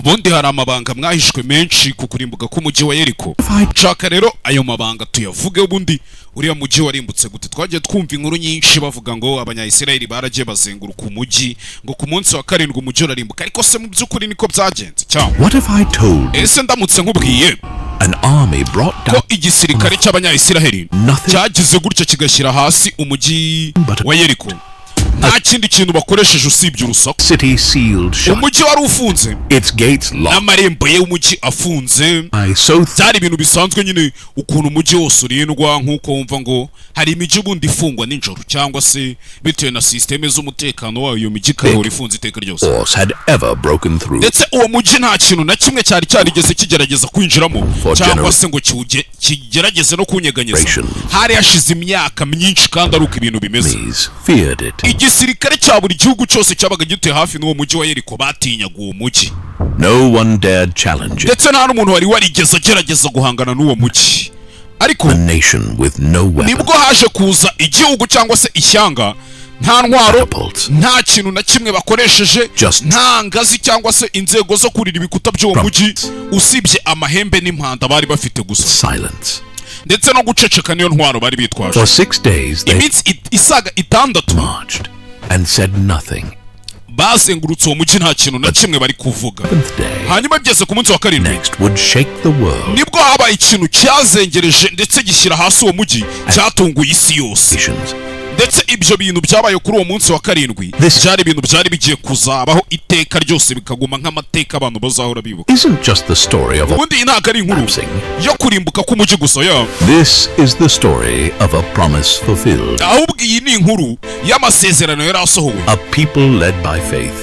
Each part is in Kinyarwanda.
ubundi hari amabanga mwahishwe menshi ku kurimbuka k'umujyi wa Yeriko. Nshaka rero ayo mabanga tuyavuge. Ubundi uriya mujyi warimbutse gute? Twagiye twumva inkuru nyinshi bavuga ngo abanyayisirayeli baragiye bazenguruka umujyi, ngo ku munsi wa karindwi umujyi urarimbuka, ariko se mu by'ukuri niko byagenze cyangwa? Ese ndamutse nkubwiye ko igisirikare cy'abanyayisiraheli cyagize gutya kigashyira hasi umujyi wa Yeriko, nta kindi kintu bakoresheje usibye urusaku, umujyi wari ufunze, n'amarembo y'umujyi afunze, byari ibintu bisanzwe nyine ukuntu umujyi wose urindwa, nk'uko wumva ngo hari imijyi ubundi ifungwa nijoro, cyangwa se bitewe na systeme z'umutekano wayo iyo mijyi ikahora ifunze iteka ryose. Ndetse uwo mujyi nta kintu na kimwe cyari cyarigeze kigerageza kwinjiramo cyangwa se ngo kigerageze no kunyeganyeza. Hari hashize imyaka myinshi kandi ari uko ibintu bimeze. Igisirikare cya buri gihugu cyose cyabaga gituye hafi n'uwo mujyi wa Yeriko batinyaga uwo mujyi, ndetse nta n'umuntu wari warigeze agerageza guhangana n'uwo mujyi. Ariko nibwo haje kuza igihugu cyangwa se ishyanga, nta ntwaro, nta kintu na kimwe bakoresheje, nta ngazi cyangwa se inzego zo kurira ibikuta by'uwo mujyi, usibye amahembe n'impanda bari bafite gusa, ndetse no guceceka niyo ntwaro bari bitwaje. Iminsi isaga itandatu bazengurutse uwo mujyi, nta kintu na kimwe bari kuvuga. Hanyuma byeze ku munsi wa karindwi nibwo habaye ikintu cyazengereje ndetse gishyira hasi uwo mujyi, cyatunguye isi yose. Ndetse ibyo bintu byabaye kuri uwo munsi wa karindwi byari ibintu byari bigiye kuzabaho iteka ryose, bikaguma nk'amateka abantu bazahora bibuka. Ubundi iyi ntabwo ari inkuru yo kurimbuka k'umujyi gusa, ahubwo iyi ni inkuru y'amasezerano yari asohowe,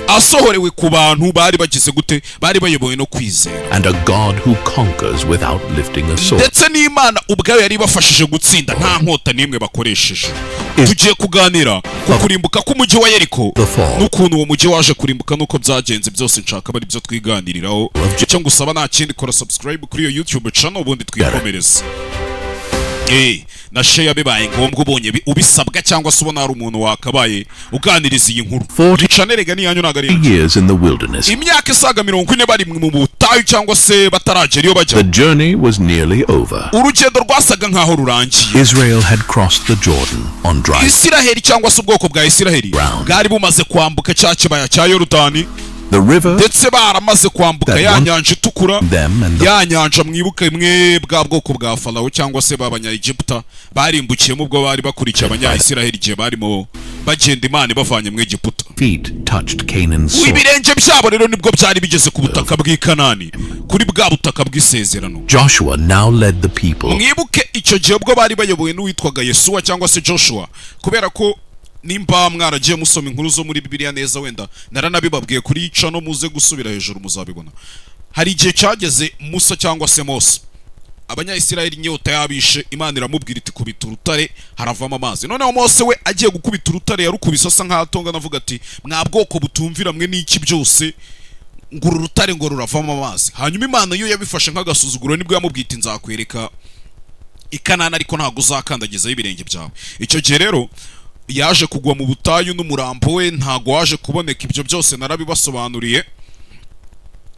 asohorewe ku bantu bari bagize gute, bari bayobowe no kwizera, ndetse n'Imana ubwayo yari ibafashije gutsinda nta nkota n'imwe bakoresheje. Tugiye kuganira ku kurimbuka k'umujyi wa Yeriko n'ukuntu uwo mujyi waje kurimbuka n'uko byagenze byose. Nshaka bari byo twiganiriraho. Icyo ngusaba nta kindi, kora subscribe kuri iyo YouTube channel ubundi twikomereze. Na share bibaye ngombwa ubonye ubisabwa cyangwa se ubona hari umuntu wakabaye uganiriza iyi nkuru. Channel gani yanyu nagari imyaka isaga 40 bari mu butayu cyangwa se bataragera iyo bajya. Urugendo rwasaga nkaho rurangiye. Isiraheli cyangwa se ubwoko bwa Isiraheli bwari bumaze kwambuka cya kibaya cya Yorodani, ndetse baramaze kwambuka ya nyanja itukura, ya nyanja mwibuka imwe bwa bwoko bwa Farawo cyangwa se b'Abanya-Egiputa barimbukiyemo ubwo bari bakurikiye Abanya-Isiraheli igihe barimo bagenda Imana ibavanye mu Egiputa. Ibirenge byabo rero nibwo byari bigeze ku butaka bw'i Kanani, kuri bwa butaka bw'Isezerano. Mwibuke icyo gihe ubwo bari bayobowe n'uwitwaga Yosuwa cyangwa se Joshua, kubera ko nimba mwaragiye musoma inkuru zo muri Bibiliya neza, wenda naranabibabwiye kuri channel, muze gusubira hejuru muzabibona. Hari igihe cyageze Musa cyangwa se Mose, Abanya-Isirayeli inyota yabishe, Imana iramubwira iti kubita urutare haravamo amazi. Noneho Mose we agiye gukubita urutare yarukubise asa nk'atonga, navuga ati mwa bwoko butumvira mwe n'iki byose, ngo urutare ngo ruravamo amazi. Hanyuma Imana yo yabifashe nk'agasuzuguro, nibwo yamubwita nzakwereka ikanana ariko ntabwo uzakandagizaho ibirenge byawe. Icyo gihe rero yaje kugwa mu butayu n'umurambo we ntago waje kuboneka. Ibyo byose narabibasobanuriye,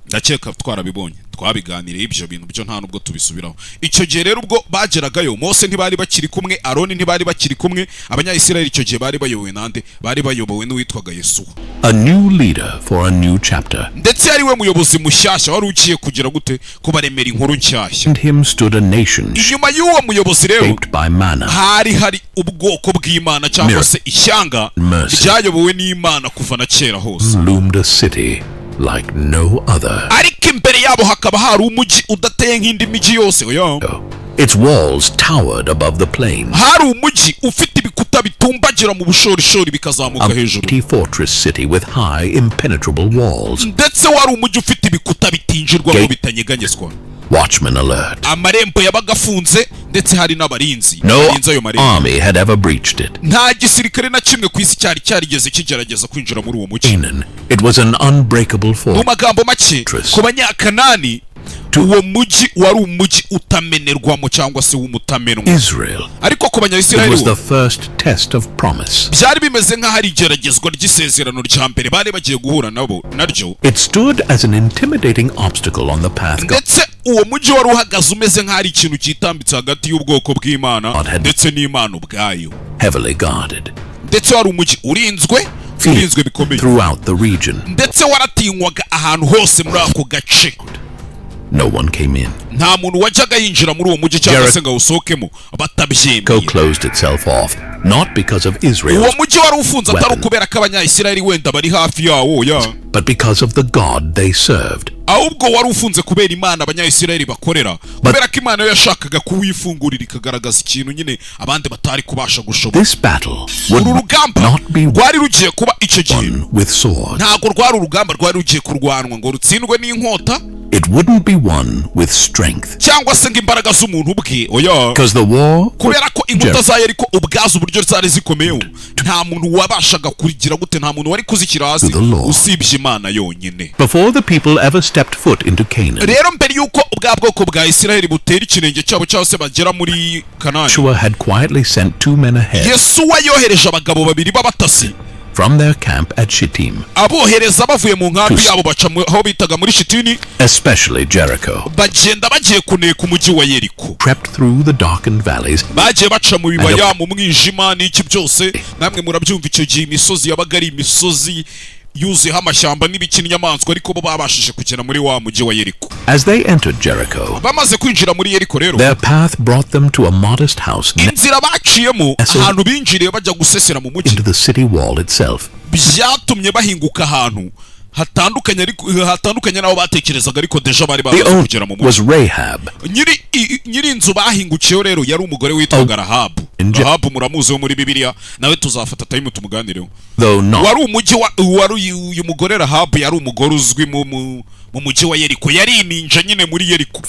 ndakeka twarabibonye, twabiganiriye ibyo bintu byo nta nubwo tubisubiraho. Icyo gihe rero ubwo bageragayo, Mose ntibari bakiri kumwe, Aroni ntibari bakiri kumwe, Abanya-Isirayeli icyo gihe bari bayobowe nande? Bari bayobowe n'uwitwaga Yosuwa, ndetse yari we muyobozi mushyashya wari ugiye kugira gute, kubaremera inkuru nshyashya. Inyuma y'uwo muyobozi rero hari ubwoko bw'Imana cyangwa se ishyanga ryayobowe n'Imana kuva na kera hose. Ariko imbere yabo hakaba hari umujyi udateye nk'indi mijyi yose. Its walls towered above the plains. Hari umujyi ufite ibikuta bitumbagira mu bushorishori bikazamuka hejuru. A fortress city with high impenetrable walls. Ndetse wari umujyi ufite ibikuta bitinjirwamo bitanyeganyezwa. Watchman alert. Amarembo yabaga afunze, ndetse hari n'abarinzi. No army had ever breached it. Nta gisirikare na kimwe ku isi cyarigeze kigerageza kwinjira muri uwo mujyi. It was an unbreakable fortress. Mu magambo make, ku Banyakanani uwo mugi wari umugi utamenerwamo cyangwa se w'umutamenwa. Israel, ariko ku it banyayisirayeli was the first test of promise. byari bimeze nk'aho ari igeragezwa ry'isezerano rya mbere bari bagiye guhura naryo. It stood as an intimidating obstacle on the path God ndetse uwo mugi wari uhagaze umeze nk'aho ari ikintu cyitambitse hagati y'ubwoko bw'Imana ndetse n'Imana ubwayo. heavily guarded. ndetse wari umugi urinzwe bikomeye Throughout the region. ndetse waratinywaga ahantu hose muri ako gace. No one came in. nta muntu wajyaga yinjira muri uwo mugi cyangwa se ngo awusohokemo batabyemeye. Jericho closed itself off, not because of Israel, uwo mugi wari ufunze atari ukubera ko abanyayisirayeli wenda bari hafi yawo but because of the God they served. ahubwo wari ufunze kubera Imana abanyayisirayeli bakorera, kubera ko Imana yo yashakaga kuwifungurira ikagaragaza ikintu nyine abandi batari kubasha gushobora. This battle would uru rugamba not be rwari rugiye kuba icyo gihe won with swords. ntabwo rwari urugamba rwari rugiye kurwanwa ngo rutsindwe n'inkota. It wouldn't be won with strength. cyangwa se ngo imbaraga z'umuntu ubwe, oya, Because the war kubera ko inkuta za Yeriko ubwazo uburyo zari zikomeyeho nta muntu wabashaga kurigira gute, nta muntu wari kuzishyira hasi usibye Imana yonyine. before the people ever stepped foot into Canaan, rero mbere yuko ubwa bwoko bwa Isirayeli butera ikirenge cyabo cyangwa se bagera muri Kanani, Yosuwa had quietly sent 2 men ahead Yosuwa yohereje abagabo babiri b'abatasi from their camp at Shittim, abohereza bavuye mu nkambi yabo baca aho bitaga muri Shitini, especially Jericho. bagenda bagiye kuneka umujyi wa Yeriko. Crept through the darkened valleys, bagiye baca mu bibaya mu mwijima n'iki byose, namwe murabyumva icyo gihe imisozi yabaga ari imisozi yuzuyeho amashyamba n'ibiki n'inyamaswa, ariko bo babashije kugera muri wa mujyi wa Yeriko. as they entered Jericho, bamaze kwinjira muri Yeriko rero their path brought them to a modest house inzira baciyemo ahantu binjiriye bajya gusesera mu mujyi into the city wall itself. byatumye bahinguka ahantu hatandukanye n'aho batekerezaga, ariko deja bari The bamaze owner kugera mu was mujyi. Rahab, nyiri inzu bahingukiyeho rero yari umugore witwaga Rahabu. Rahabu muramuzi wo muri Bibiliya, nawe tuzafata time tumuganireho. though not wari umujyi wari uyu mugore Rahabu yari umugore uzwi mu mujyi wa Yeriko, yari ininja nyine muri Yeriko.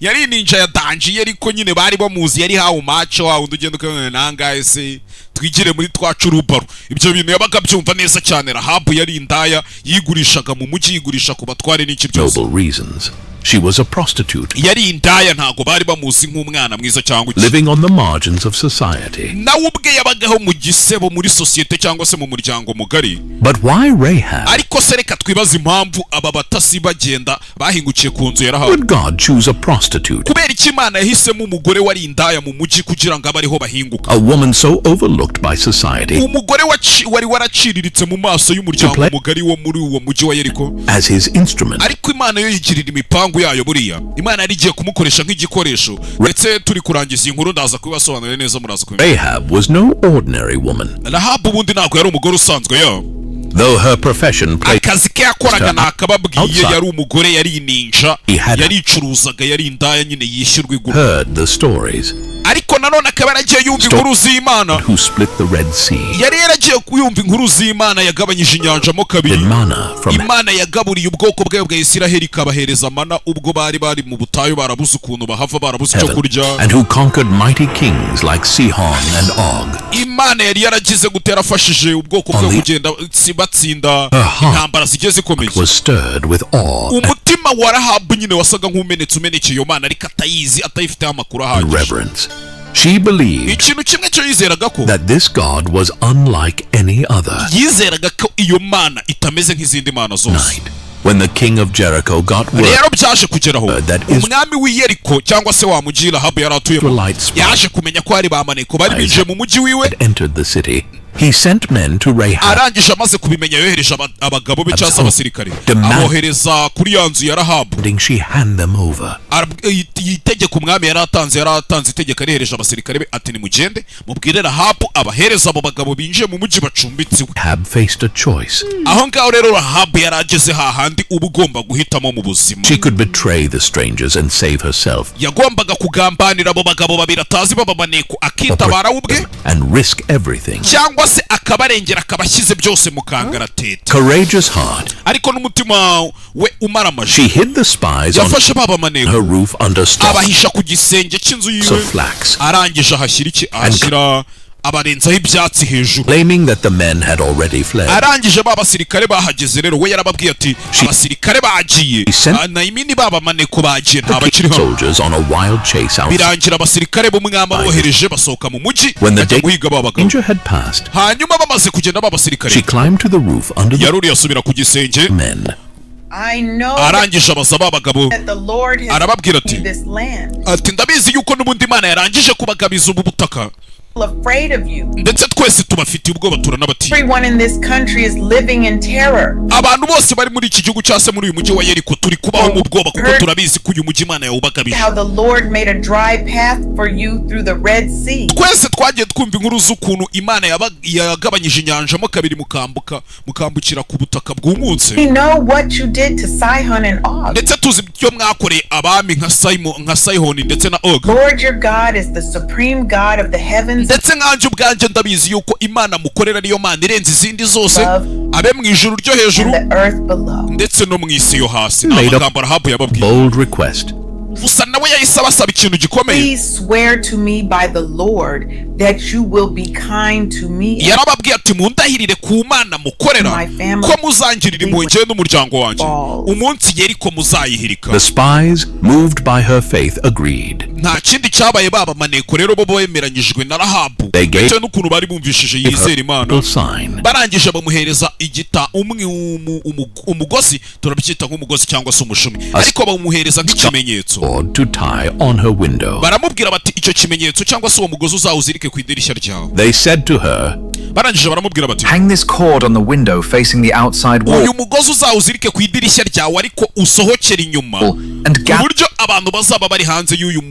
yari ininja ya danji Yeriko nyine, bari bamuzi, yari hawo macho hawo ugenda ukabona nangaye se twigire muri twacu rubaro. ibyo bintu yabaga byumva neza cyane. Rahabu yari indaya, yigurishaga mu mujyi, yigurisha ku batware n'iki byose. noble reasons. She was a prostitute, yari indaya, ntago bari bamuzi nk'umwana mwiza cyangwa iki. living on the margins of society. nawe ubwe yabagaho mu gisebo muri sosiyete cyangwa se mu muryango mugari. But why Rahab? ariko se reka twibaze impamvu aba batasi bagenda bahingukiye ku nzu ya Rahabu. Would God choose a prostitute, kubera iki Imana yahisemo umugore wari indaya mu mujyi kugira ngo abe ariho bahinguka? a woman so overlooked by society, umugore wari waraciriritse mu maso y'umuryango mugari wo muri uwo mujyi wa Yeriko, as his instrument? ariko Imana yo yigirira imipango yayo. buriya Imana yari igiye kumukoresha nk'igikoresho, ndetse turi kurangiza inkuru ndaza kubibasobanurira neza, muraza kubimenya. Rahab was no ordinary woman. Rahabu ubundi ntabwo yari umugore usanzwe yo. Though her profession placed akazi ke yakoraga nakababwiye, outside, yari umugore, yari ininja, had yari icuruzaga, yari indaya nyine yishyurwa igura. heard the stories, ariko nanone akaba yaragiye yumva inkuru z'Imana. who split the Red Sea, yari yaragiye kuyumva inkuru z'Imana yagabanyije inyanja mo kabiri. the manna from Imana yagaburiye ubwoko bwayo bwa Isiraheli, ikabahereza mana ubwo bari mu butayu, barabuze ukuntu bahava, barabuze icyo heaven, kurya. and who conquered mighty kings like Sihon and Og. Imana yari yaragize gutera afashije ubwoko bwayo kugenda batsinda intambara zigiye zikomeye. Was stirred with awe umutima wa Rahabu nyine wasaga nk'umenekeye iyo Mana, ariko atayizi, atayifiteho amakuru and ahagije. reverence. She believed ikintu kimwe cyo yizeraga ko that this God was unlike any other. yizeraga ko iyo Mana itameze nk'izindi mana zose. When the king of Jericho got word rero byaje kugeraho that is umwami w'i Yeriko cyangwa se wa mujyi Rahabu yari atuyemo, Israelites yaje kumenya ko hari bamaneko bari binjiye mu mujyi wiwe. had entered the city, he sent men to Rahab, arangije amaze kubimenya yohereje abagabo be cyangwa abasirikare, abohereza kuri ya nzu ya Rahabu. demanding she hand them over. itegeko umwami yari atanze itegeko, arihereje abasirikare be ati nimugende mubwire Rahabu abahereza abo bagabo binjiye mu mujyi bacumbitse iwe. Rahab faced a choice. aho ngaho rero Rahabu yari ageze hahandi uba ugomba guhitamo mu buzima. She could betray the strangers and save herself, yagombaga kugambanira abo bagabo babiri atazi b'abamaneko, akitabara we ubwe, and risk everything. cyangwa se akabarengera, akabashyize byose mu kangaratete. Courageous heart, ariko n'umutima we umaramaje, she hid the spies on yafashe babamaneko her roof under stalks abahisha ku gisenge cy'inzu of yiwe, flax, arangije ahashyira iki, ahashyira abarenzaho ibyatsi hejuru, claiming that the men had already fled. arangije ba basirikare bahageze rero we yarababwiye ati abasirikare bagiye, nayimini baba maneko bagiye nta bakiri hano. Soldiers on a wild chase out. birangira abasirikare b'umwami bohereje basohoka mu mujyi bajya guhiga babagabo. Danger had passed. hanyuma bamaze kugenda ba basirikare, She climbed to the roof under the yaruri yasubira ku gisenge, men. arangije abaza babagabo arababwira ati ndabizi yuko n'ubundi Imana yarangije kubagabiza ubu butaka, ndetse twese tubafitiye ubwoba turanabatinya. abantu bose bari muri iki gihugu cyangwa se muri uyu mujyi wa Yeriko turi kubaho mu bwoba kuko turabizi ko uyu mujyi Imana yawubagabije. twese twagiye twumva inkuru z'ukuntu Imana yagabanyije inyanja mo kabiri mukambukira ku butaka bwumutse, ndetse tuzi ibyo mwakoreye abami nka Sihoni ndetse na Og. ndetse nkanje ubwanjye ndabizi yuko Imana mukorera niyo Mana irenze izindi zose, abe mu ijuru ryo hejuru ndetse no mu isi yo hasi. amagambo Rahabu yababwiye. Bold request. gusa nawe yahise abasaba ikintu gikomeye. yarababwiye ati mundahirire ku Mana mukorera ko muzangirira impuhwe njyewe n'umuryango wanjye umunsi Yeriko muzayihirika. The spies, moved by her faith, agreed. nta kindi cyabaye baba maneko rero bo bemeranyijwe na Rahabu ndetse n'ukuntu bari bumvishije yizera Imana, barangije bamuhereza umugozi, turabyita nk'umugozi cyangwa se umushumi, ariko bamuhereza nk'ikimenyetso. To tie on her window. baramubwira bati icyo kimenyetso cyangwa se uwo mugozi uzawuzirike ku idirishya ryawe. They said to her, barangije baramubwira bati hang this cord on the window facing the outside wall. uyu mugozi uzawuzirike ku idirishya ryawe ariko usohokera inyuma, uburyo abantu bazaba bari hanze y'uyu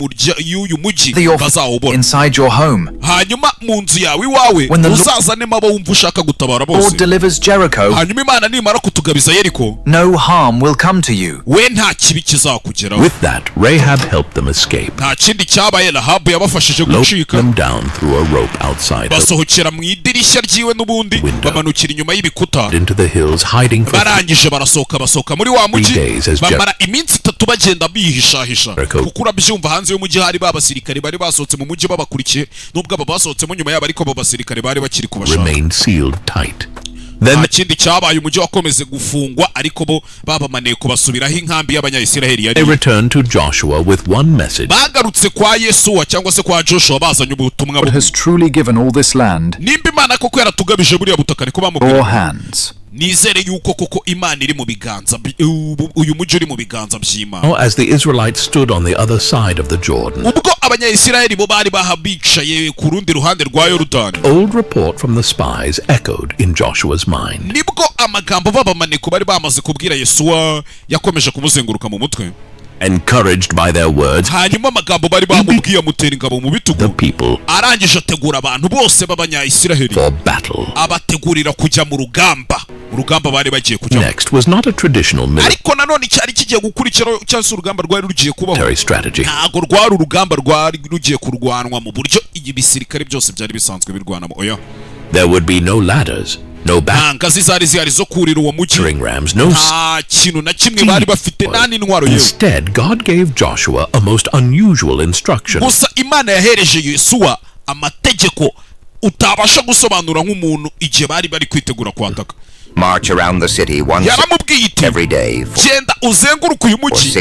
mujyi bazawubona. Inside your home. hanyuma mu nzu yawe iwawe uzazanemo abo wumva ushaka gutabara bose. Lord delivers Jericho. hanyuma Imana nimara kutugabiza Yeriko, no harm will come to you. we nta kibi kizakugeraho. With that, Rahab helped them escape. nta kindi cyabaye, Rahabu yabafashije gucika, them down through a rope outside. basohokera mu idirishya ryiwe n'ubundi bamanukira inyuma y'ibikuta, into the hills, hiding for barangije basohoka muri wa mujyi, bamara iminsi 3 bagenda bihishahisha, kuko urabyumva hanze y'umujyi hari ba basirikare bari basohotse mu mujyi babakurikiye, nubwo aba basohotsemo nyuma yabo ariko abo basirikare bari bakiri kubashaka. Remained sealed tight. nta kindi cyabaye, umujyi wakomeze gufungwa ariko bo babamaneko basubiraho inkambi y'Abanyayisiraheli yari. They returned to Joshua with one message. bagarutse kwa Yesuwa cyangwa se kwa Joshua bazanye ubutumwa bwo has truly given all this land. nimba Imana koko yaratugabije buriya butaka niko bamubwira. nizere yuko koko Imana iri mu biganza, uyu mujyi uri mu biganza by'Imana. As the Israelites stood on the other side of the Jordan, ubwo Abanyayisiraheli bo bari bahabicaye ku rundi ruhande rwa Yorodani, old report from the spies echoed in Joshua's mind. nibwo amagambo babamaneko bari bamaze kubwira Yesuwa yakomeje kumuzenguruka mu mutwe. Encouraged by their words, hanyuma amagambo bari bamubwiye amutera ingabo mu bitugu, the people arangije ategura abantu bose b'Abanyayisiraheli for battle. abategurira kujya mu rugamba bari bagiye kujyamo. Next was not a traditional ariko nanone cyari kigiye gukurikiraho cyangwa se urugamba rwari rugiye kubaho, strategy. ntago rwari urugamba rwari rugiye kurwanwa mu buryo ibisirikare byose byari bisanzwe birwanamo. oya, there would be no ladders, no ngazi zari zihari zo kurira uwo mujyi, nta kintu na kimwe bari bafite, nta n'intwaro yewe. Instead, God gave Joshua a most unusual instruction. gusa Imana yahereje Yesuwa amategeko utabasha gusobanura nk'umuntu igihe bari kwitegura kwataka. March around the city once every day genda uzenguruka uyu mujyi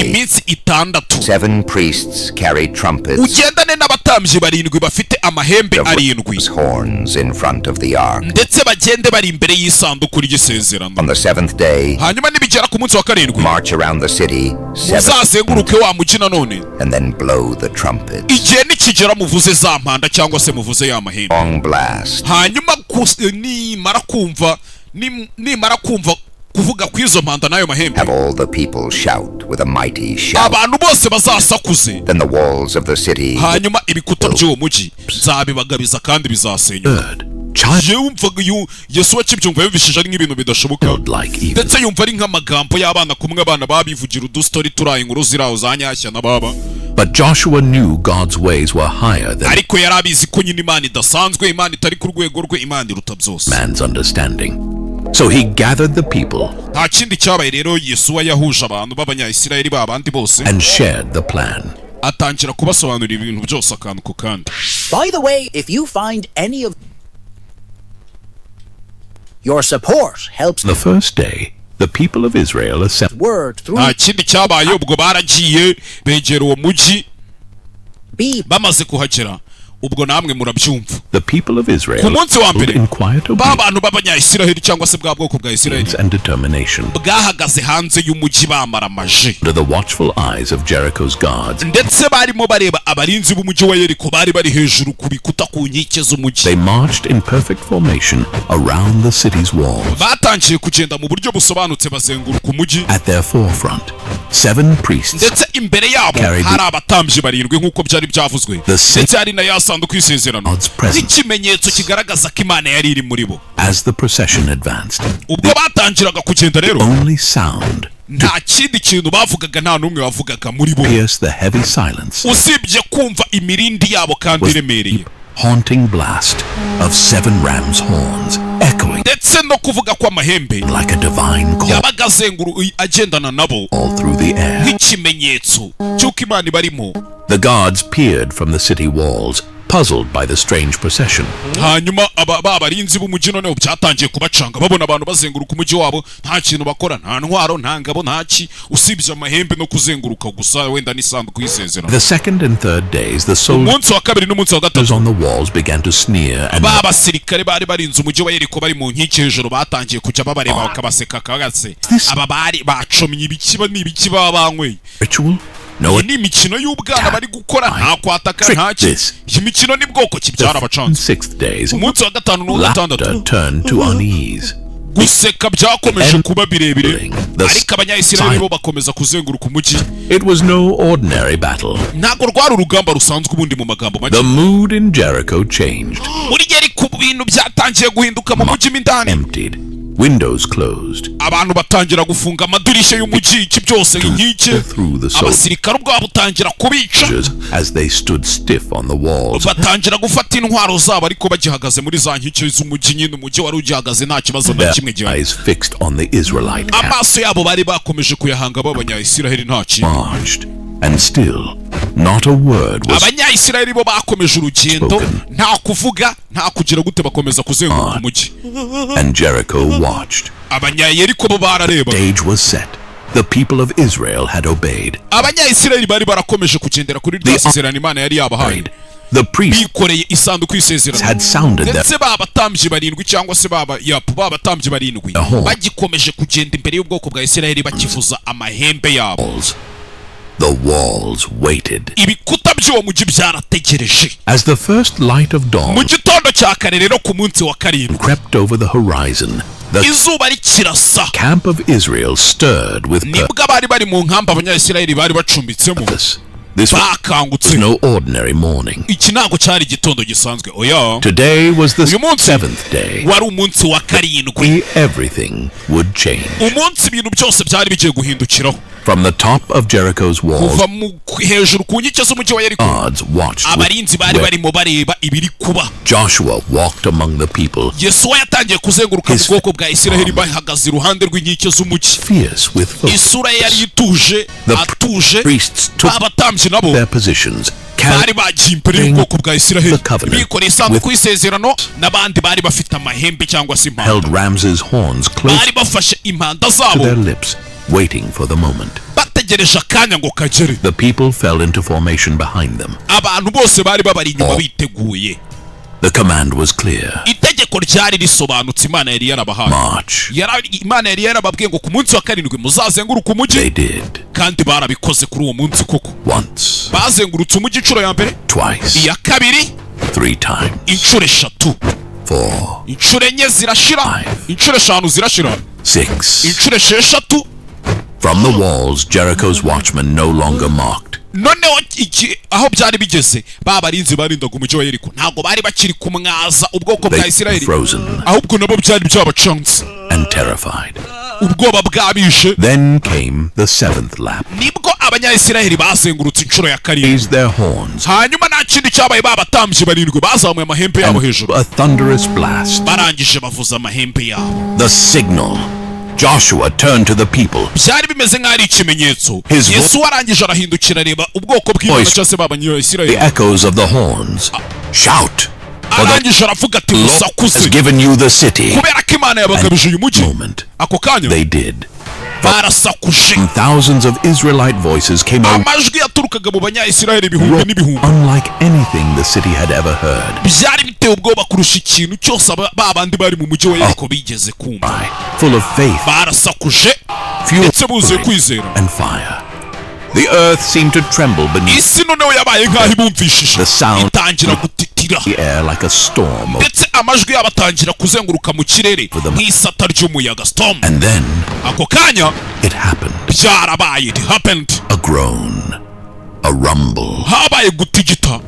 iminsi 6. 7 priests carried trumpets. ugendane n'abatambyi 7 bafite amahembe 7, horns in front of the ark. ndetse bagende bari imbere y'isanduku ry'Isezerano. On the 7th day, hanyuma nibigera ku munsi wa 7, march around the city 7 uzazenguruke wa mujyi nanone, and then blow the trumpet. igihe nikigera muvuze za mpanda cyangwa se muvuze ya mahembe. Long blast. hanyuma nimara kumva kuvuga kw'izo mpanda n'ayo mahembe, have all the people shout with a mighty shout. abantu bose bazasakuze. Then the walls of the city, hanyuma ibikuta by'uwo mujyi zabibagabiza kandi bizasenyuka. yumvaga Yesuwa akibyumva yumvishije ari nk'ibintu bidashoboka, ndetse yumva ari nk'amagambo y'abana kumwe abana babivugira udustori turaye inkuru ziraho za nyashya na baba. But Joshua knew God's ways were higher than ariko yari abizi ko nyine Imana idasanzwe, Imana itari ku rwego rwe, Imana iruta byose man's understanding. So he gathered the people nta kindi cyabaye rero, Yesuwa yahuje abantu b'Abanyayisiraheli babandi bose and shared the plan. atangira kubasobanurira ibintu byose akantu ku kandi. By the way, if you find any of your support helps The first day, the people of Israel assembled. word through Nta kindi cyabaye, ubwo baragiye begera uwo mugi, bamaze kuhagera ubwo namwe murabyumva. The people of Israel Ku munsi wa mbere, in quiet bantu b'abanyayisiraheli cyangwa se bwa bwoko bwa Isiraheli and determination bwahagaze hanze y'umugi bamaramaje, under the watchful eyes of Jericho's guards. ndetse barimo bareba abarinzi b'umugi wa Yeriko bari bari hejuru ku bikuta ku nkike z'umugi. They marched in perfect formation around the city's walls. Batangiye kugenda mu buryo busobanutse bazenguruka umugi. At their forefront, 7 priests ndetse imbere yabo carried hari abatambyi barindwi nk'uko byari byavuzwe, ndetse hari na ya sanduku y'isezerano God's presence. nk'ikimenyetso kigaragaza ko Imana yari iri muri bo. As the procession advanced, Ubwo batangiraga kugenda rero, only sound nta kindi kintu bavugaga, nta n'umwe wavugaga muri bo pierced the heavy silence usibye kumva imirindi yabo kandi iremereye, haunting blast of 7 rams' horns echoing ndetse no kuvuga kw'amahembe like a divine call yabaga agendana nabo all through the air. nk'ikimenyetso cy'uko Imana ibarimo. The guards peered from the city walls, puzzled by the strange procession. Hanyuma babarinzi b'umugi noneho byatangiye kubacanga, babona abantu bazenguruka umugi wabo, nta kintu bakora, nta ntwaro, nta ngabo, ntaki usibye amahembe no kuzenguruka gusa, wenda n'isanduku y'isezerano. The second and third days, the soldiers Umunsi wa kabiri n'umunsi wa gatatu, on the walls began to sneer and abasirikare bari barinze umugi wa Yeriko bari mu nkike hejuru batangiye kujya babareba bakabaseka, kagase aba bari bacomye ibikiba n'ibiki baba banyweye. ritual. No, Iyi ni imikino y'ubwana bari gukora, nta kwataka ntaki. Iyi mikino ni bwoko ki byarabacanze. 6th days, Umunsi wa gatanu n'uwa gatandatu, laughter turned to unease. guseka byakomeje kuba birebire, ariko abanyayisiraheli bo bakomeza kuzenguruka umugi. It was no ordinary battle. Ntabwo rwari urugamba rusanzwe ubundi mu magambo make. The mood in Jericho changed. Muri Yeriko ibintu byatangiye guhinduka mu mugi mindani. Emptied. Windows closed. Abantu batangira gufunga amadirishya y'umugi, iki byose inkike. Abasirikare ubwabo batangira kubica as they stood stiff on the walls. Batangira gufata intwaro zabo ariko bagihagaze muri za nkike z'umugi, nyine umugi wari ugihagaze nta kibazo na kimwe gihari. Eyes fixed on the Israelite camp. Amaso yabo bari bakomeje kuyahanga b'abanyayisiraheli nta kintu. Marched, and still not a word was Abanyayisiraheli bo bakomeje urugendo, nta kuvuga, nta kugira gute, bakomeza kuzenguruka umugi. and Jericho watched. Abanyayeriko bo barareba. Stage was set. The people of Israel had obeyed. Abanyayisiraheli bari barakomeje kugendera kuri rya sezerano Imana yari yabahaye. The priests bikoreye isanduku y'isezerano, had sounded them. ndetse babatambyi barindwi cyangwa se babatambyi barindwi bagikomeje kugenda imbere y'ubwoko bwa Isiraheli bakivuza amahembe yabo. The walls waited. Ibikuta by'uwo mugi byarategereje. As the first light of dawn mu gitondo cya kare rero ku munsi wa karindwi, crept over the horizon, the izuba rikirasa, camp of Israel stirred with nibwo abari bari mu nkamba abanyayisiraheli bari bacumbitsemo purpose. This was bakangutse. no ordinary morning. Iki ntabwo cyari igitondo gisanzwe, oya. Today was the Uyu munsi 7th day. wari umunsi wa karindwi. Everything would change. Umunsi ibintu byose byari bigiye guhindukiraho. From the top of Jericho's walls, kuva hejuru ku nkike z'umugi wa Yeriko, guards watched. abarinzi bari barimo bareba ibiri kuba. Joshua walked among the people, Yosuwa yatangiye kuzenguruka mu bwoko bwa Isiraheli bahagaze iruhande rw'inkike z'umugi. fierce with focus. Isura ye yari ituje, atuje. Priests took Abatambyi nabo their positions, bari bagiye imbere y'ubwoko bwa Isiraheli, the covenant bikoreye isanduku y'isezerano, n'abandi bari bafite amahembe cyangwa se impanda. held Ramses' horns close Bari bafashe impanda to zabo their lips, waiting for the moment. bategereje akanya ngo kagere. The people fell into formation behind them. Abantu bose bari babari inyuma biteguye. The command was clear. Itegeko ryari risobanutse, Imana yari yarabahaye. March. Imana yari yarababwiye ngo ku munsi wa karindwi muzazenguruka umugi, They did. kandi barabikoze kuri uwo munsi koko. Once, Bazengurutse umugi inshuro ya mbere, twice, iya kabiri, 3 times, inshuro eshatu, 4, inshuro enye zirashira, inshuro eshanu zirashira, 6. inshuro esheshatu. From the walls, Jericho's watchmen no longer mocked. Noneho aho byari bigeze, babarinzi barindaga umugi wa Yeriko ntabwo bari bakiri kumwaza ubwoko bwa They Isiraheli, frozen ahubwo nabo byari byabacanze, and terrified. ubwoba bwabishe. Then came the 7th lap. Nibwo abanyayisiraheli bazengurutse inshuro ya karindwi, Raised their horns. hanyuma nta kindi cyabaye, babatambyi barindwi bazamuye amahembe yabo hejuru, A thunderous blast. barangije bavuza amahembe yabo. The signal. Joshua turned to the people. byari bimeze nk'aho ari ikimenyetso. His Yesu arangije arahindukira areba ubwoko bw'Imana cyangwa se b'Abanyayisirayeli. The echoes of the horns. Shout! For the arangije aravuga ati Lord musakuze has given you the city. kubera ko Imana yabagabije uyu mujyi. Moment. Ako kanya They did. barasakuje. Thousands of Israelite voices came out, amajwi yaturukaga mu Banyayisirayeli ibihumbi n'ibihumbi. unlike anything the city had ever heard. byari biteye ubwoba kurusha ikintu cyose babandi bari mu mujyi wa Yeriko bigeze kumva. Full of faith, barasakuje fuel, ndetse buzuye kwizera. and fire. The earth seemed to tremble beneath isi noneho yabaye nk'aho ibumvishije, the sound itangira gutitira, the air like a storm. ndetse amajwi yabo atangira kuzenguruka mu kirere nk'isata ry'umuyaga, storm. And then ako kanya it happened. byarabaye, it happened. A groan, a rumble, habaye gutigita,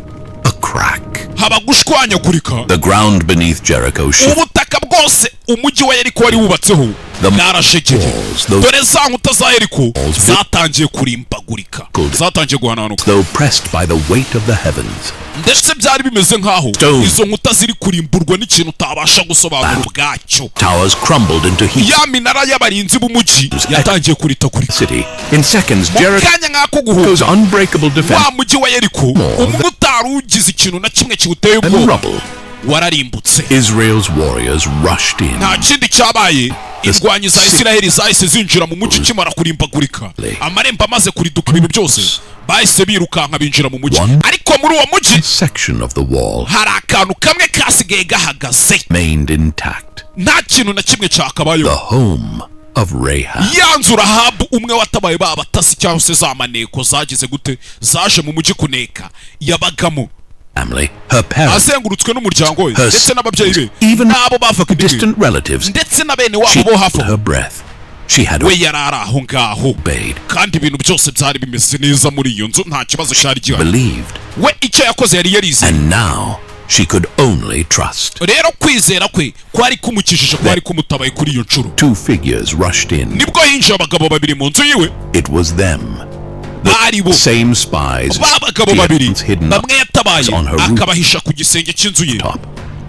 a crack. haba gushwanyagurika. The ground beneath Jericho shook. ubutaka bwose umujyi wa Yeriko wari wubatseho bwarashegeye. dore za nkuta za Yeriko zatangiye kurimbagurika, zatangiye guhananuka, Though pressed by the weight of the heavens. ndetse byari bimeze nk'aho izo nkuta ziri kurimburwa n'ikintu utabasha gusobanura ubwacyo. Towers crumbled into heaps. ya minara y'abarinzi b'umujyi yatangiye kuritakurika. City. In seconds, mu Jericho's kanya nk'ako guhuka unbreakable defense wa mujyi wa Yeriko, umwe utari ugize ikintu na kimwe kiwuteye and ubwoba, rubble. wararimbutse. Israel's warriors rushed in. nta kindi cyabaye, indwanyi za Isirayeli zahise zinjira mu mujyi ukimara kurimbagurika. amarembo amaze kuriduka ibintu byose bahise birukanka binjira mu mujyi. ariko muri uwo mujyi Section of the wall hari akantu kamwe kasigaye gahagaze, remained intact. nta kintu na kimwe The cyakabayeho. home of Rahab. yanzu Rahabu, umwe watabaye ba batasi cyangwa se za maneko zagize gute zaje mu mujyi kuneka, yabagamo. Family, her parents, azengurutswe n'umuryango we ndetse n'ababyeyi be even n'abo bavaga distant relatives. ndetse na bene She wabo bo hafi held her breath. She had we yari ari aho ngaho, obeyed, kandi ibintu byose byari bimeze neza muri iyo nzu, nta kibazo cyari gihari. believed, we icyo yakoze yari yarize, and now she could only trust. rero kwizera kwe kwari kumukijije, kwari kumutabaye kuri iyo nshuro. Two figures rushed in. nibwo hinjiye abagabo babiri mu nzu yiwe. It was them. bari bo Same spies. ba bagabo she babiri, had hidden up bamwe yatabaye on her roof akabahisha ku gisenge cy'inzu ye. top.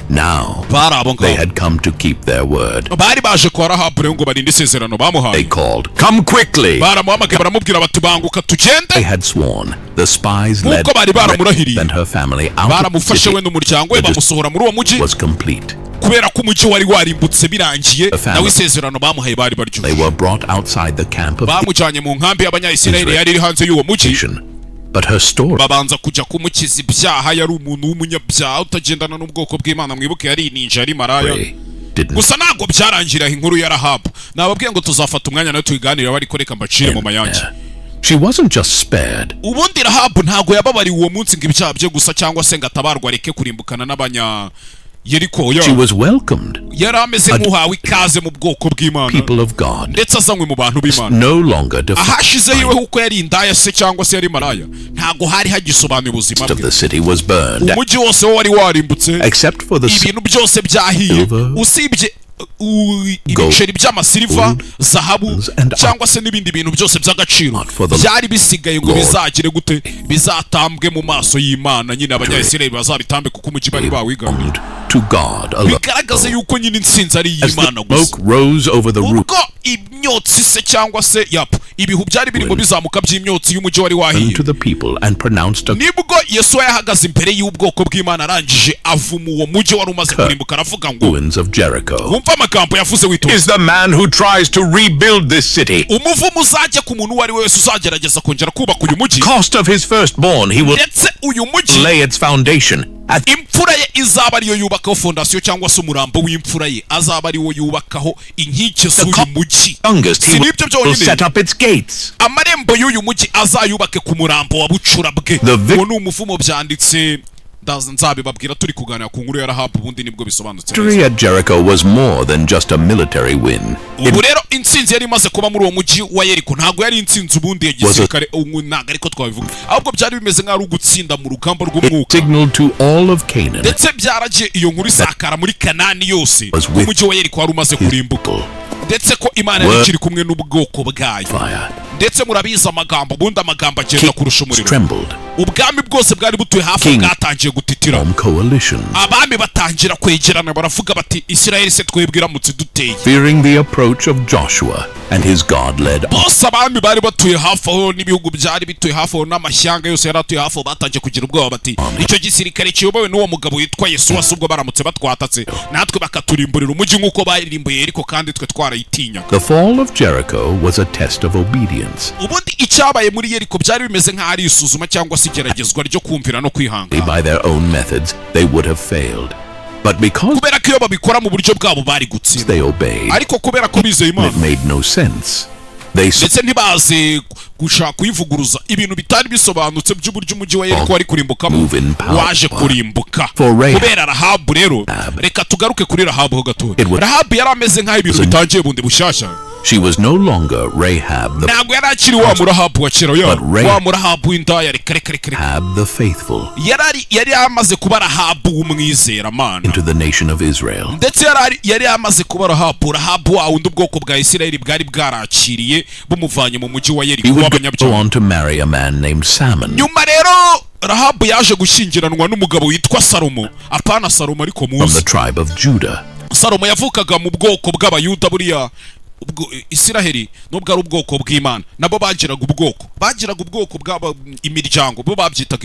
Now bari abo they ngabo had come to keep their word. bari baje kwa Rahabu ngo barinde isezerano They bamuhaye. called, "Come quickly!" baramuhamagaye baramubwira bati banguka They tugende. had sworn. The spies led Nk'uko bari baramurahiriye, and her family out of the baramufashe we city. n'umuryango we The bamusohora muri uwo mujyi, was complete. kubera ko umujyi wari warimbutse birangiye, The family- nawe isezerano bamuhaye bari They baryo. were brought outside the camp of bamujyanye mu nkambi y'Abanyayisirayeli yari iri hanze y'uwo mujyi. Israel. But her story babanza kujya kumukiza ibyaha, yari umuntu w'umunyabyaha utagendana n'ubwoko bw'Imana. mwibuke yari ninja, yari maraya. didn't. gusa ntabwo byarangirira inkuru ya Rahabu. nababwiye ngo tuzafata umwanya nawe tuyiganiraho, ariko reka mbacire mu mayange. She wasn't just spared. ubundi Rahabu ntabwo yababariye uwo munsi ngo ibyaha bye gusa, cyangwa se ngo atabarwa areke kurimbukana n'abanya Yeriko. She was welcomed. yari ameze nk'uhawe ikaze mu bwoko bw'Imana, People of God. ndetse azanywe mu bantu b'Imana. No longer defined ahashize yiwe kuko yari indaya se cyangwa se yari maraya, ntabwo hari hagisobanuye ubuzima of bwe. the city was burned, umujyi wose wo wari warimbutse, except for the ibintu byose byahiye silver, usibye ibiceri by'amasiliva, zahabu and cyangwa se n'ibindi bintu byose by'agaciro Not for the byari bisigaye ngo Lord. bizagire gute, bizatambwe mu maso y'Imana. nyine Abanyayisirayeli bazabitambe kuko umujyi bari bawigaruriye. to God alone. bigaragaza yuko nyine intsinzi ari As the iy'Imana gusa. smoke rose over the roof, ubwo imyotsi se cyangwa se ibihu byari birimo bizamuka by'imyotsi y'umujyi wari wahiye, to the people and pronounced a nibwo Yesuwa yahagaze imbere y'ubwoko bw'Imana arangije avuma uwo mujyi wari umaze kurimbuka, aravuga ngo ruins of Jericho. wumva amagambo yavuze witonze. Is the man who tries to rebuild this city. umuvumo uzajya ku muntu uwo ari we wese uzagerageza kongera kubaka uyu mujyi, Cost of his firstborn, he will ndetse uyu mujyi lay its foundation. At imfura ye izaba ariyo yubakaho fondasiyo, cyangwa se umurambo w'imfura ye azaba ariwo yubakaho inkike z'uyu mujyi. youngest, he si n'ibyo will byonyine, set up its gates. amarembo y'uyu mujyi azayubake ku murambo wa bucura bwe. uwo ni umuvumo byanditse, nzabibabwira turi kuganira ku nkuru ya Rahabu, ubundi nibwo bisobanutse neza. Victory at Jericho was more than just a military win. ubu rero intsinzi yari imaze kuba muri uwo mujyi wa Yeriko ntabwo yari intsinzi ubundi ya gisirikare, ntabwo ariko twabivuga, ahubwo byari bimeze nk'aho ari ugutsinda mu rugamba It rw'umwuka. signaled to all of Canaan, ndetse byaragiye iyo nkuru isakara muri Kanani yose, Was with umujyi wa Yeriko wari umaze his kurimbuka. people. ndetse ko Imana yari ikiri kumwe n'ubwoko bwayo. Ndetse murabiza amagambo, ubundi amagambo agenda kurusha umuriro. Ubwami bwose bwari butuye hafi bwatangiye gutitira. Abami batangira kwegerana baravuga bati Isirayeli se twebwe iramutse duteye. Fearing the approach of Joshua and his God-led. Bose abami bari batuye hafi aho n'ibihugu byari bituye hafi aho n'amashyanga yose yari atuye hafi aho batangiye kugira ubwoba bati icyo gisirikare kiyobowe n'uwo mugabo witwa Yosuwa subwo baramutse batwatatse natwe bakaturimburira umujyi nk'uko barimbuye Yeriko kandi twe twarayitinya. The fall of Jericho was a test of obedience. Ubundi icyabaye muri Yeriko byari bimeze nk'aho ari isuzuma cyangwa se igeragezwa ryo kumvira no kwihangana. By their own methods they would have failed. But because kubera ko iyo babikora mu buryo bwabo bari gutsinda, they obeyed, ariko kubera ko bizeye Imana, it made no sense. Ndetse ntibaze gushaka kuyivuguruza ibintu bitari bisobanutse by'uburyo umujyi wa Yeriko wari kurimbukamo waje kurimbuka kubera Rahabu. Rero reka tugaruke kuri Rahabu ho gato. Rahabu yari ameze nk'aho ibintu bitangiye bundi bushyashya. She was no longer Rahab the ntabwo yari akiri wa murahabu wa kera wa murahabu w'indaya Rahab the faithful yari amaze kuba Rahabu w'umwizera Mana into the nation of Israel. Ndetse yari amaze kuba Rahabu wa wundi ubwoko bwa Isirayeli bwari bwarakiriye bumuvanye mu mujyi wa Yeriko w'abanyabyaha. Nyuma rero Rahabu yaje gushyingiranwa n'umugabo witwa Salomo, apana Salomo ariko muzi, from the tribe of Judah. Salomo yavukaga mu bwoko bw'abayuda. Buriya ubwo Isiraheli nubwo ari ubwoko bw'Imana nabo bagiraga ubwoko bw'aba imiryango, bo babyitaga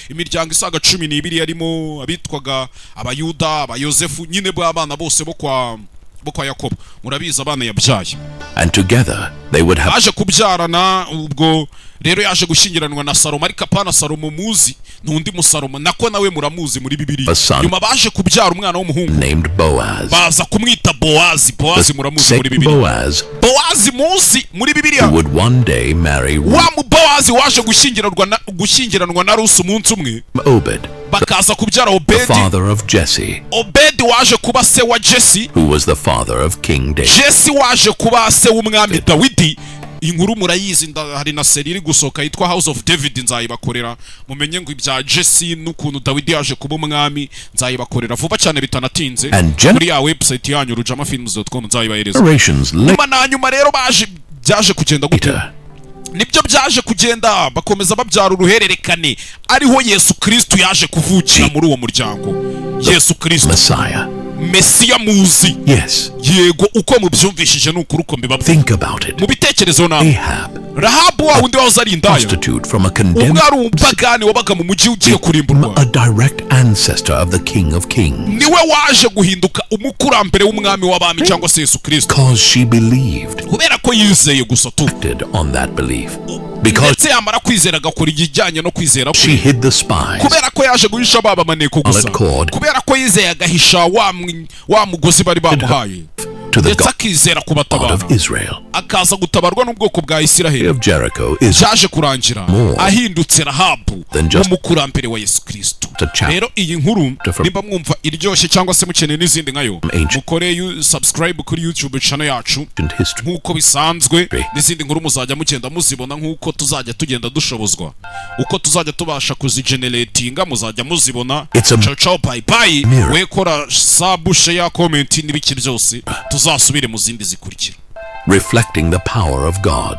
imiryango isaga 12 yarimo abitwaga abayuda, abayosefu, nyine bw'abana bose bo kwa Yakobo. Murabiza abana yabyaye, and together they would have aje kubyarana. Ubwo rero yaje gushyingiranwa na Salomo, ariko apana Salomo muzi, n'undi musalomo nako nawe muramuzi muri Bibiliya. Nyuma baje kubyara umwana w'umuhungu named Boaz, baza kumwita Boaz muramuzi muri Bibiliya. Boaz muzi muri Bibiliya, would one day marry wa Boaz waje gushyingiranwa na Rusi umunsi umwe, Obed, bakaza kubyara Obedi, the father of Jesse. Obedi waje kuba se wa Jesse, who was the father of King David. Jesse waje kuba se w'umwami Dawidi. Inkuru murayizi, hari na seri iri gusohoka yitwa House of David, nzayibakorera mumenye ngo ibya Jesse n'ukuntu Dawidi yaje kuba umwami, nzayibakorera vuba cyane bitanatinze kuri ya website yanyu rujamafilms.com, nzayibahereza. Nyuma rero byaje kugenda gute? Nibyo byaje kugenda bakomeza babyara uruhererekane, ariho Yesu Kristo yaje kuvukira muri uwo muryango. Yesu Kristo Mesiya muzi, yes, yego, uko mubyumvishije n'ukuri uko mbibabwira. Think about it. Mu bitekerezo na Rahabu wa wundi wahoze ari indaya, umwari umupagani wabaga mu mujyi ugiye kurimburwa, a direct ancestor of the King of Kings, niwe waje guhinduka umukurambere w'umwami w'abami cyangwa se Yesu Kristo, because she believed, kubera ko yizeye gusa tu on that belief. Ndetse yamara kwizera agakora igijyanye no kwizera kwe, she hid the spies, kubera ko yaje guhisha baba maneko gusa, kubera ko yizeye agahisha wa mugozi bari bamuhaye, ndetse akizera kubatabara, akaza gutabarwa n'ubwoko bwa Isiraheli. Cyaje kurangira ahindutse Rahabu umukurambere wa Yesu Kristo. Rero iyi nkuru nimba mwumva iryoshye cyangwa se mukeneye n'izindi nkayo, mukore subscribe kuri YouTube channel yacu nk'uko bisanzwe, n'izindi nkuru muzajya mugenda muzibona nk'uko tuzajya tugenda dushobozwa, uko tuzajya tubasha kuzigeneratinga muzajya muzibona. Ciao bye bye, we kora sub, share, comment n'ibiki byose, tuzasubire mu zindi zikurikira. Reflecting the power of God.